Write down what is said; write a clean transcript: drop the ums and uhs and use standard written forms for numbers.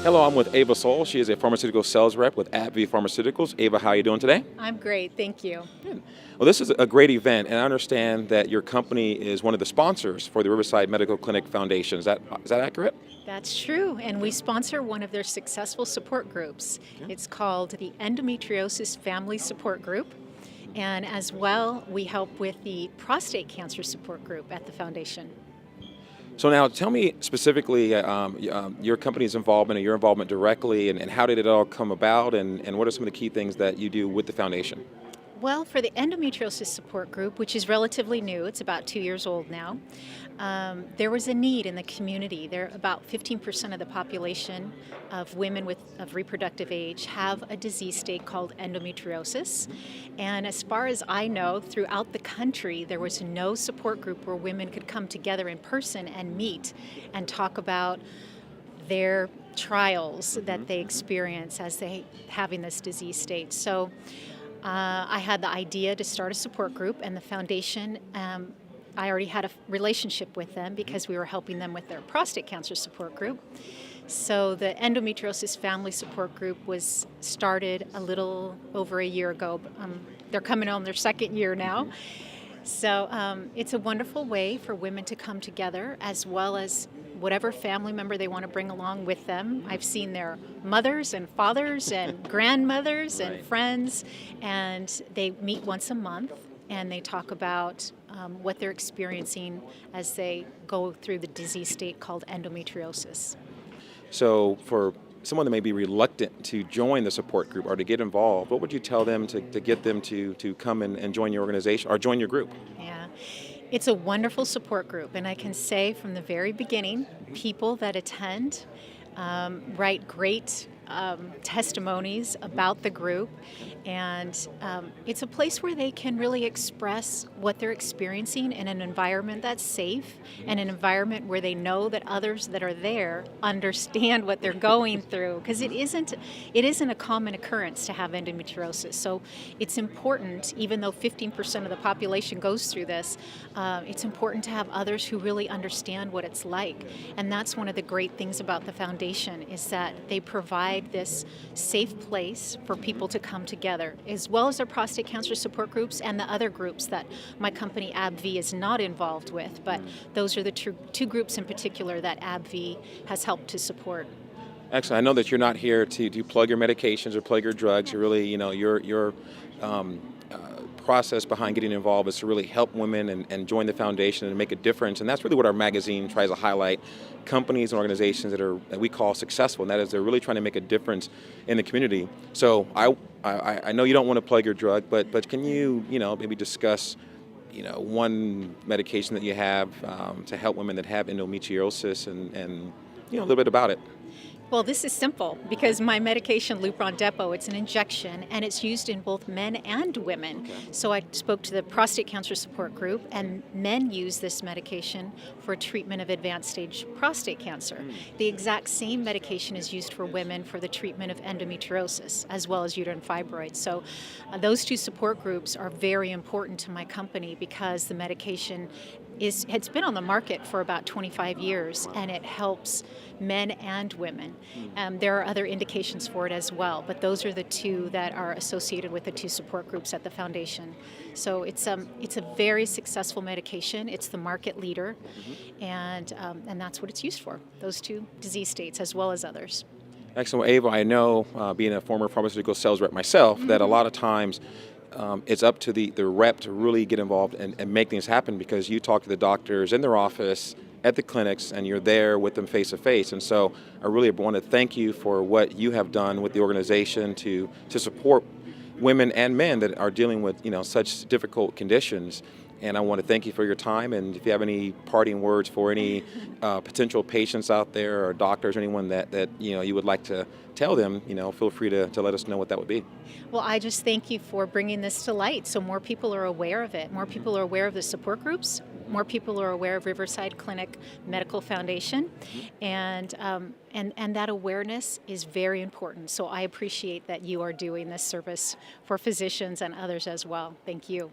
Hello, I'm with Ava Sowell. She is a pharmaceutical sales rep with AbbVie Pharmaceuticals. Ava, how are you doing today? I'm great, thank you. Good. Well, this is a great event, and I understand that your company is one of the sponsors for the Riverside Medical Clinic Foundation. Is that accurate? That's true, and we sponsor one of their successful support groups. It's called the Endometriosis Family Support Group, and as well, we help with the prostate cancer support group at the foundation. So now, tell me specifically your company's involvement or your involvement directly, and how did it all come about, and what are some of the key things that you do with the foundation? Well, for the endometriosis support group, which is relatively new, it's about 2 years old now, there was a need in the community. There about 15% of the population of women of reproductive age have a disease state called endometriosis. And as far as I know, throughout the country, there was no support group where women could come together in person and meet and talk about their trials that they experience as they having this disease state. So I had the idea to start a support group, and the foundation, I already had a relationship with them because we were helping them with their prostate cancer support group. So the endometriosis family support group was started a little over a year ago. They're coming on their second year now. So it's a wonderful way for women to come together, as well as whatever family member they want to bring along with them. I've seen their mothers and fathers and grandmothers and friends, and they meet once a month and they talk about what they're experiencing as they go through the disease state called endometriosis. So for someone that may be reluctant to join the support group or to get involved, what would you tell them to get them to come and join your organization or join your group? Yeah. It's a wonderful support group, and I can say from the very beginning, people that attend write great testimonies about the group, and it's a place where they can really express what they're experiencing in an environment that's safe and an environment where they know that others that are there understand what they're going through, because it isn't a common occurrence to have endometriosis. So it's important, even though 15% of the population goes through this, it's important to have others who really understand what it's like. And that's one of the great things about the foundation, is that they provide this safe place for people to come together, as well as our prostate cancer support groups and the other groups that my company AbbVie is not involved with. But those are the two groups in particular that AbbVie has helped to support. Excellent. I know that you're not here to plug your medications or plug your drugs. You're really, your process behind getting involved is to really help women and join the foundation and make a difference. And that's really what our magazine tries to highlight: companies and organizations that we call successful, and that is they're really trying to make a difference in the community. So I know you don't want to plug your drug, but can you maybe discuss one medication that you have to help women that have endometriosis and a little bit about it? Well, this is simple because my medication, Lupron Depot, it's an injection, and it's used in both men and women. Okay. So I spoke to the prostate cancer support group, and men use this medication for treatment of advanced stage prostate cancer. The exact same medication is used for women for the treatment of endometriosis, as well as uterine fibroids. So those two support groups are very important to my company because the medication it's been on the market for about 25 years, and it helps men and women. There are other indications for it as well, but those are the two that are associated with the two support groups at the foundation. So it's a very successful medication. It's the market leader, and that's what it's used for, those two disease states as well as others. Excellent. Ava, I know, being a former pharmaceutical sales rep myself, that a lot of times it's up to the rep to really get involved and make things happen, because you talk to the doctors in their office, at the clinics, and you're there with them face to face. And so I really want to thank you for what you have done with the organization to support women and men that are dealing with such difficult conditions. And I want to thank you for your time. And if you have any parting words for any potential patients out there, or doctors, or anyone that you would like to tell them, feel free to let us know what that would be. Well, I just thank you for bringing this to light so more people are aware of it. More people are aware of the support groups. More people are aware of Riverside Clinic Medical Foundation. And that awareness is very important. So I appreciate that you are doing this service for physicians and others as well. Thank you.